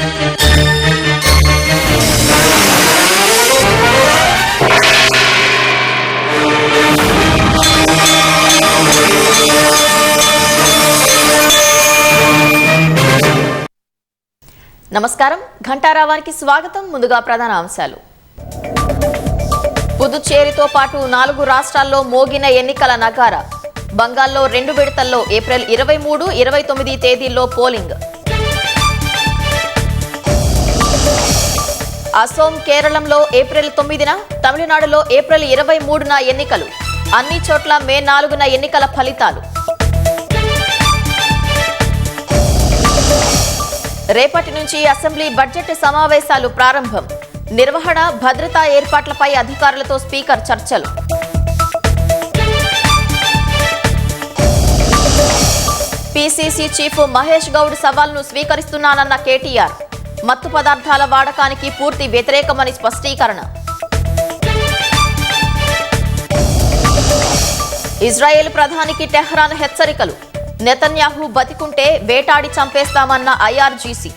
నమస్కారం, ఘంటారావానికి స్వాగతం. ముందుగా ప్రధాన అంశాలు. పుదుచ్చేరితో పాటు 4 రాష్ట్రాల్లో మోగిన ఎన్నికల నగారా. బంగాల్లో 2 విడతల్లో ఏప్రిల్ 23, 29 తేదీల్లో పోలింగ్. అసోం, కేరళంలో ఏప్రిల్ 9న, తమిళనాడులో ఏప్రిల్ 23న ఎన్నికలు. అన్ని చోట్ల మే 4న ఎన్నికల ఫలితాలు. రేపటి నుంచి అసెంబ్లీ బడ్జెట్ సమావేశాలు ప్రారంభం. నిర్వహణ, భద్రతా ఏర్పాట్లపై అధికారులతో స్పీకర్ చర్చలు. పీసీసీ చీఫ్ మహేష్ గౌడ్ సవాల్ను స్వీకరిస్తున్నానన్న కేటీఆర్. మత్తు పదార్థాల వాడకానికి పూర్తి వ్యతిరేకమని స్పష్టీకరణ. ఇజ్రాయెల్ ప్రధానికి టెహ్రాన్ హెచ్చరికలు. నెతన్యాహు బతికుంటే వేటాడి చంపేస్తామన్న ఐఆర్జీసీ.